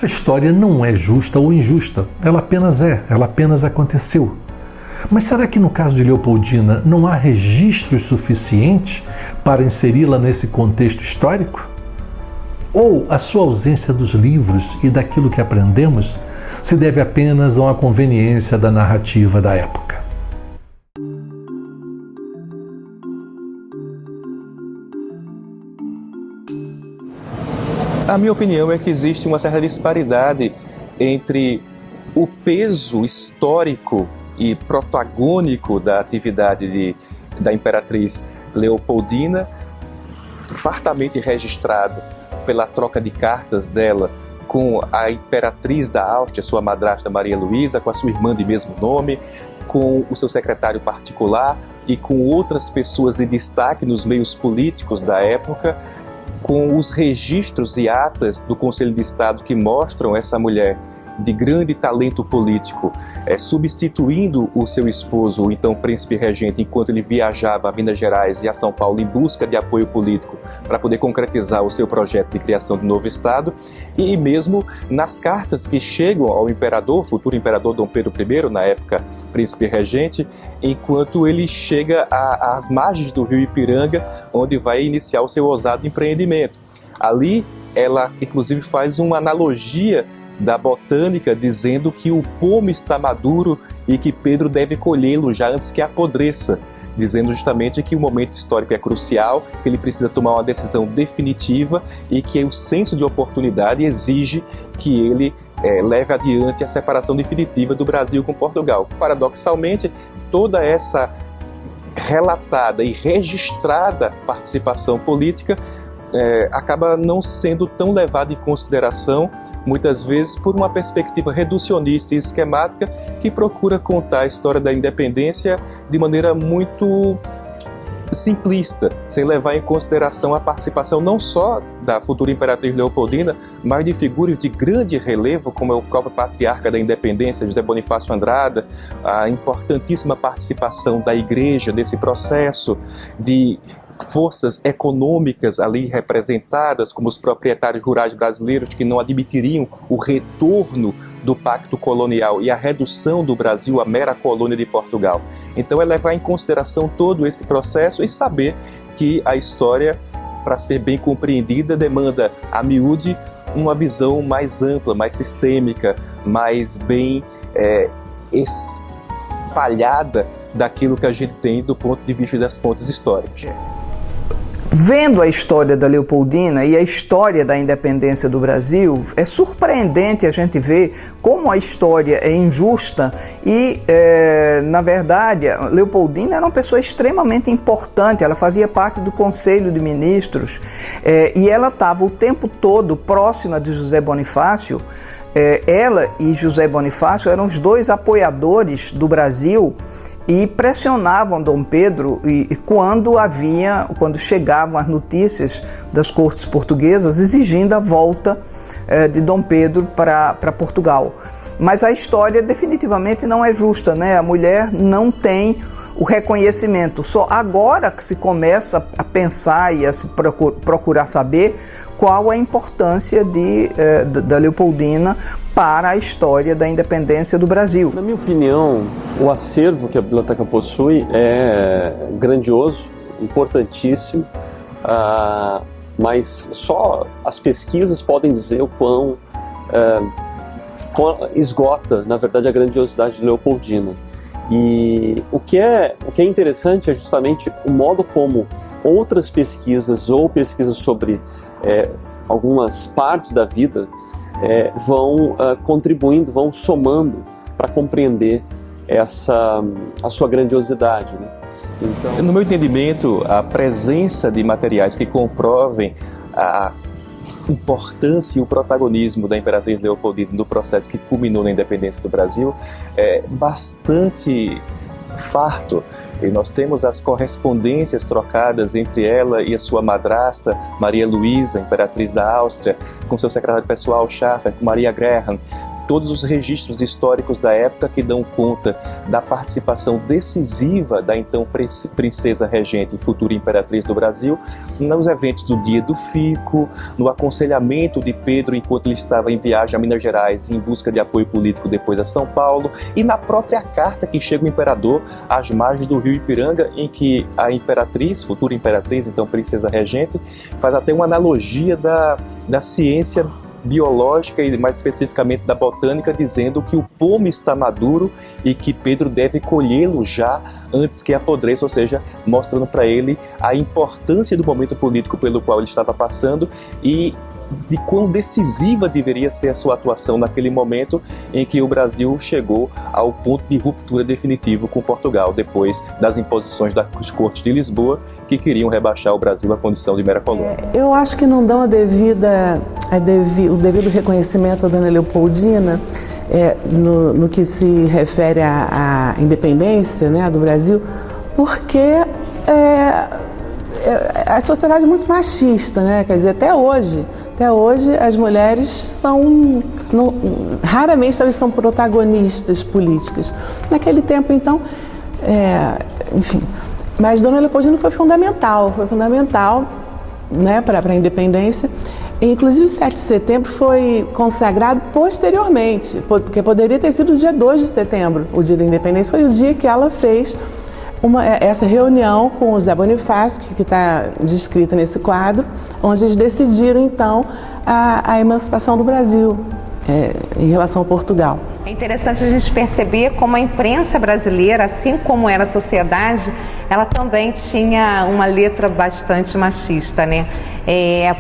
A história não é justa ou injusta, ela apenas aconteceu. Mas será que no caso de Leopoldina não há registros suficientes para inseri-la nesse contexto histórico? Ou a sua ausência dos livros e daquilo que aprendemos se deve apenas a uma conveniência da narrativa da época? A minha opinião é que existe uma certa disparidade entre o peso histórico e protagônico da atividade da imperatriz Leopoldina, fartamente registrado pela troca de cartas dela com a imperatriz da Áustria, sua madrasta Maria Luísa, com a sua irmã de mesmo nome, com o seu secretário particular e com outras pessoas de destaque nos meios políticos da época, com os registros e atas do Conselho de Estado que mostram essa mulher de grande talento político, substituindo o seu esposo, o então príncipe regente, enquanto ele viajava a Minas Gerais e a São Paulo em busca de apoio político para poder concretizar o seu projeto de criação de novo Estado, e mesmo nas cartas que chegam ao imperador, futuro imperador Dom Pedro I, na época príncipe regente, enquanto ele chega às margens do rio Ipiranga, onde vai iniciar o seu ousado empreendimento. Ali, ela inclusive faz uma analogia da botânica, dizendo que o pomo está maduro e que Pedro deve colhê-lo já antes que apodreça, dizendo justamente que o momento histórico é crucial, que ele precisa tomar uma decisão definitiva e que o senso de oportunidade exige que ele leve adiante a separação definitiva do Brasil com Portugal. Paradoxalmente, toda essa relatada e registrada participação política acaba não sendo tão levado em consideração, muitas vezes por uma perspectiva reducionista e esquemática que procura contar a história da independência de maneira muito simplista, sem levar em consideração a participação não só da futura imperatriz Leopoldina, mas de figuras de grande relevo, como é o próprio patriarca da independência, José Bonifácio Andrada, a importantíssima participação da igreja nesse processo, de forças econômicas ali representadas, como os proprietários rurais brasileiros que não admitiriam o retorno do pacto colonial e a redução do Brasil à mera colônia de Portugal. Então é levar em consideração todo esse processo e saber que a história, para ser bem compreendida, demanda a miúde uma visão mais ampla, mais sistêmica, mais bem espalhada daquilo que a gente tem do ponto de vista das fontes históricas. Vendo a história da Leopoldina e a história da independência do Brasil, é surpreendente a gente ver como a história é injusta e, na verdade, a Leopoldina era uma pessoa extremamente importante, ela fazia parte do Conselho de Ministros e ela estava o tempo todo próxima de José Bonifácio. Ela e José Bonifácio eram os dois apoiadores do Brasil e pressionavam Dom Pedro quando chegavam as notícias das cortes portuguesas exigindo a volta de Dom Pedro para Portugal. Mas a história definitivamente não é justa, né? A mulher não tem o reconhecimento. Só agora que se começa a pensar e a se procurar saber qual a importância da Leopoldina para a história da independência do Brasil. Na minha opinião, o acervo que a biblioteca possui é grandioso, importantíssimo, mas só as pesquisas podem dizer o quão esgota, na verdade, a grandiosidade de Leopoldina. E o que é interessante é justamente o modo como outras pesquisas ou pesquisas sobre algumas partes da vida vão contribuindo, vão somando para compreender a sua grandiosidade, né? Então, no meu entendimento, a presença de materiais que comprovem a importância e o protagonismo da imperatriz Leopoldina no processo que culminou na independência do Brasil é bastante farto. E nós temos as correspondências trocadas entre ela e a sua madrasta, Maria Luísa, imperatriz da Áustria, com seu secretário pessoal, Schaffer, com Maria Graham, todos os registros históricos da época que dão conta da participação decisiva da então princesa regente e futura imperatriz do Brasil nos eventos do Dia do Fico, no aconselhamento de Pedro enquanto ele estava em viagem a Minas Gerais em busca de apoio político depois a São Paulo, e na própria carta que chega o imperador às margens do rio Ipiranga, em que a imperatriz, futura imperatriz, então princesa regente, faz até uma analogia da ciência biológica e mais especificamente da botânica, dizendo que o pomo está maduro e que Pedro deve colhê-lo já antes que apodreça, ou seja, mostrando para ele a importância do momento político pelo qual ele estava passando e de quão decisiva deveria ser a sua atuação naquele momento em que o Brasil chegou ao ponto de ruptura definitivo com Portugal, depois das imposições das cortes de Lisboa, que queriam rebaixar o Brasil à condição de mera colônia. Eu acho que não dão o devido reconhecimento à Dona Leopoldina no que se refere à independência, né, do Brasil, porque a sociedade é muito machista, né? Quer dizer, até hoje as mulheres raramente elas são protagonistas políticas. Naquele tempo, então, enfim. Mas Dona Leopoldina foi fundamental, né, para a independência. E, inclusive, 7 de setembro foi consagrado posteriormente, porque poderia ter sido o dia 2 de setembro, o dia da independência. Foi o dia que ela fez essa reunião com o Zé Bonifácio, que está descrita nesse quadro, onde eles decidiram, então, a emancipação do Brasil em relação a Portugal. É interessante a gente perceber como a imprensa brasileira, assim como era a sociedade, ela também tinha uma letra bastante machista, né?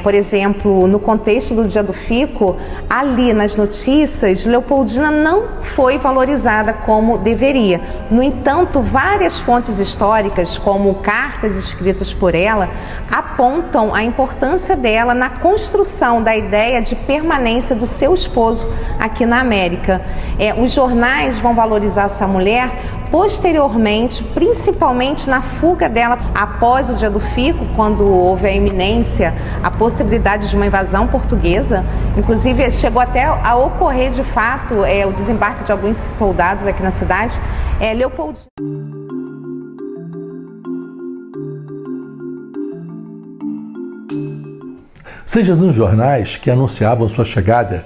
Por exemplo, no contexto do Dia do Fico, ali nas notícias, Leopoldina não foi valorizada como deveria. No entanto, várias fontes históricas, como cartas escritas por ela, apontam a importância dela na construção da ideia de permanência do seu esposo aqui na América. Os jornais vão valorizar essa mulher posteriormente, principalmente na fuga dela após o Dia do Fico, quando houve a iminência, a possibilidade de uma invasão portuguesa. Inclusive, chegou até a ocorrer de fato o desembarque de alguns soldados aqui na cidade. Leopoldina. Seja nos jornais que anunciavam sua chegada,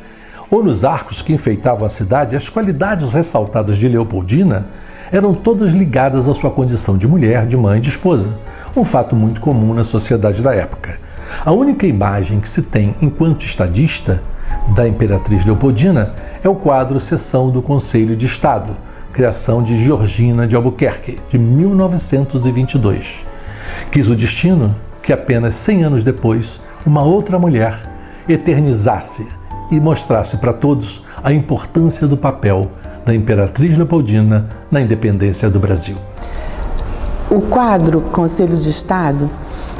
ou nos arcos que enfeitavam a cidade, as qualidades ressaltadas de Leopoldina eram todas ligadas à sua condição de mulher, de mãe, de esposa, um fato muito comum na sociedade da época. A única imagem que se tem enquanto estadista da imperatriz Leopoldina é o quadro Sessão do Conselho de Estado, criação de Georgina de Albuquerque, de 1922. Quis o destino que apenas 100 anos depois, uma outra mulher eternizasse e mostrasse para todos a importância do papel da imperatriz Leopoldina na independência do Brasil. O quadro Conselho de Estado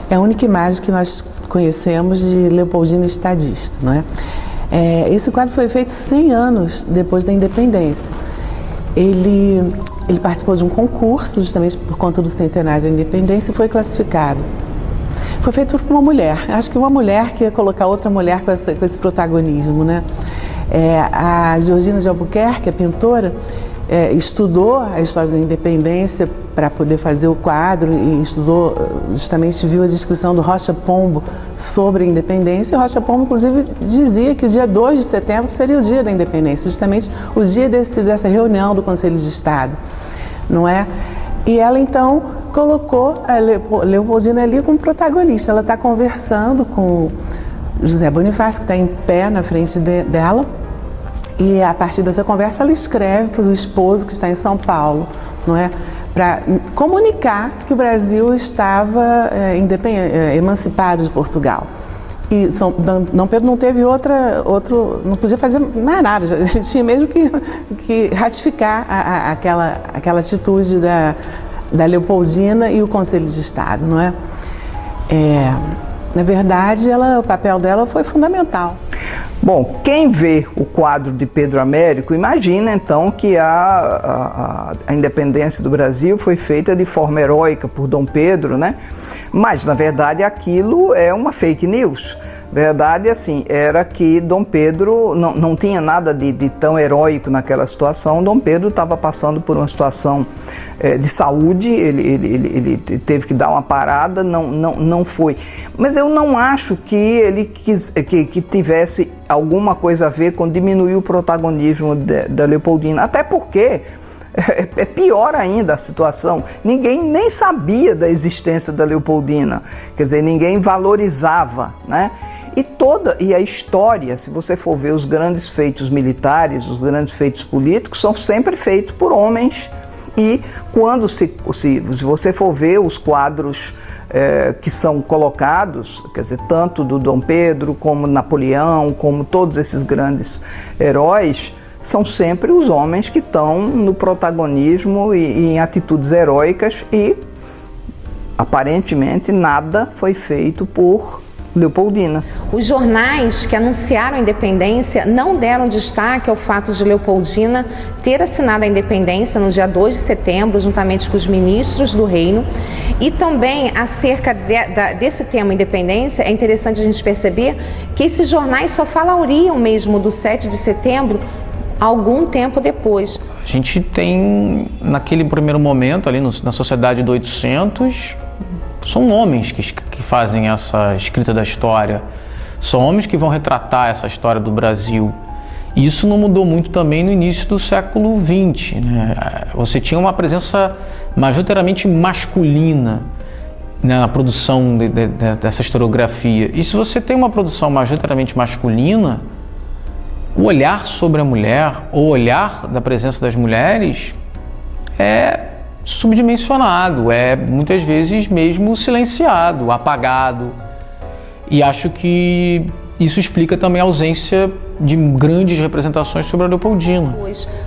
é a única imagem que nós conhecemos de Leopoldina estadista, não é? Esse quadro foi feito 100 anos depois da independência. Ele participou de um concurso, justamente por conta do centenário da independência, e foi classificado. Foi feito por uma mulher. Acho que uma mulher que ia colocar outra mulher com esse protagonismo, né? A Georgina de Albuquerque, a pintora, estudou a história da independência para poder fazer o quadro e estudou, justamente viu a descrição do Rocha Pombo sobre a independência. E o Rocha Pombo, inclusive, dizia que o dia 2 de setembro seria o dia da independência, justamente o dia dessa reunião do Conselho de Estado, não é? E ela, então, colocou a Leopoldina ali como protagonista. Ela está conversando com José Bonifácio, que está em pé na frente dela, e a partir dessa conversa ela escreve para o esposo que está em São Paulo, não é? Para comunicar que o Brasil estava emancipado de Portugal. E Dom Pedro não teve não podia fazer mais nada, ele tinha mesmo que ratificar aquela atitude da Leopoldina e o Conselho de Estado, não é? Na verdade, o papel dela foi fundamental. Bom, quem vê o quadro de Pedro Américo, imagina então que a independência do Brasil foi feita de forma heróica por Dom Pedro, né? Mas, na verdade, aquilo é uma fake news. Verdade, assim, era que Dom Pedro não tinha nada de tão heróico naquela situação. Dom Pedro estava passando por uma situação de saúde, ele teve que dar uma parada, não foi. Mas eu não acho que ele que tivesse alguma coisa a ver com diminuir o protagonismo da Leopoldina, até porque é pior ainda a situação. Ninguém nem sabia da existência da Leopoldina, quer dizer, ninguém valorizava, né? E a história, se você for ver os grandes feitos militares, os grandes feitos políticos, são sempre feitos por homens. E quando se você for ver os quadros que são colocados, quer dizer, tanto do Dom Pedro como Napoleão, como todos esses grandes heróis, são sempre os homens que estão no protagonismo e em atitudes heróicas, e aparentemente nada foi feito por Leopoldina. Os jornais que anunciaram a independência não deram destaque ao fato de Leopoldina ter assinado a independência no dia 2 de setembro, juntamente com os ministros do reino. E também, acerca desse tema independência, é interessante a gente perceber que esses jornais só falariam mesmo do 7 de setembro algum tempo depois. A gente tem, naquele primeiro momento, ali na sociedade do 800, são homens que fazem essa escrita da história, são homens que vão retratar essa história do Brasil. E isso não mudou muito também no início do século XX, né? Você tinha uma presença majoritariamente masculina, né, na produção dessa historiografia. E se você tem uma produção majoritariamente masculina, o olhar sobre a mulher, o olhar da presença das mulheres é subdimensionado, é muitas vezes mesmo silenciado, apagado. E acho que isso explica também a ausência de grandes representações sobre a Leopoldina.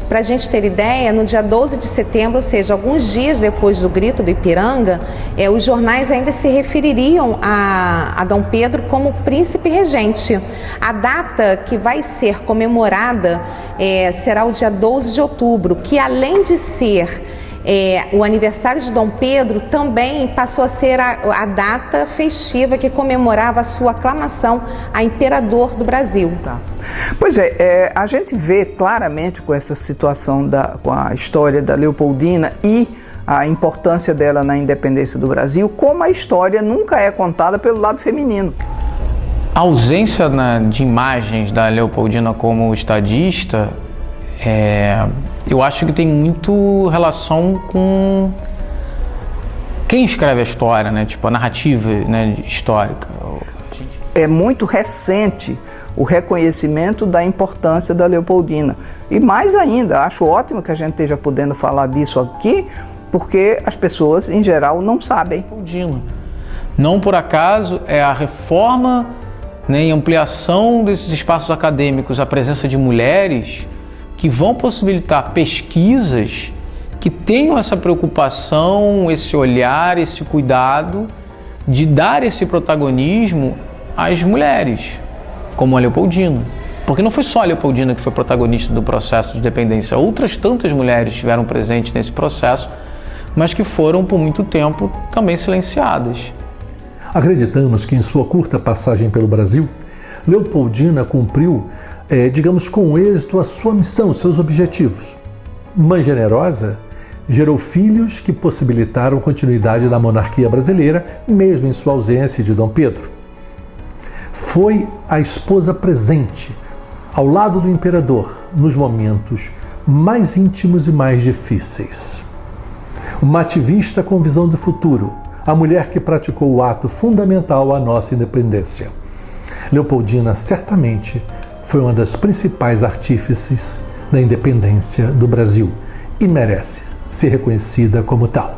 Para a gente ter ideia, no dia 12 de setembro, ou seja, alguns dias depois do grito do Ipiranga, os jornais ainda se refeririam a Dom Pedro como príncipe regente. A data que vai ser comemorada será o dia 12 de outubro, que além de ser o aniversário de Dom Pedro, também passou a ser a data festiva que comemorava a sua aclamação a imperador do Brasil. Tá. Pois a gente vê claramente com essa situação, com a história da Leopoldina e a importância dela na independência do Brasil, como a história nunca é contada pelo lado feminino. A ausência de imagens da Leopoldina como estadista, eu acho que tem muito relação com quem escreve a história, né? Tipo, a narrativa, né, histórica. É muito recente o reconhecimento da importância da Leopoldina. E mais ainda, acho ótimo que a gente esteja podendo falar disso aqui, porque as pessoas, em geral, não sabem. Leopoldina. Não por acaso é a reforma, né, e ampliação desses espaços acadêmicos, a presença de mulheres que vão possibilitar pesquisas que tenham essa preocupação, esse olhar, esse cuidado de dar esse protagonismo às mulheres, como a Leopoldina. Porque não foi só a Leopoldina que foi protagonista do processo de independência, outras tantas mulheres estiveram presentes nesse processo, mas que foram por muito tempo também silenciadas. Acreditamos que em sua curta passagem pelo Brasil, Leopoldina cumpriu, digamos, com êxito a sua missão, seus objetivos. Mãe generosa, gerou filhos que possibilitaram a continuidade da monarquia brasileira, mesmo em sua ausência de Dom Pedro. Foi a esposa presente, ao lado do imperador, nos momentos mais íntimos e mais difíceis. Uma ativista com visão de futuro, a mulher que praticou o ato fundamental à nossa independência. Leopoldina certamente foi uma das principais artífices da independência do Brasil e merece ser reconhecida como tal.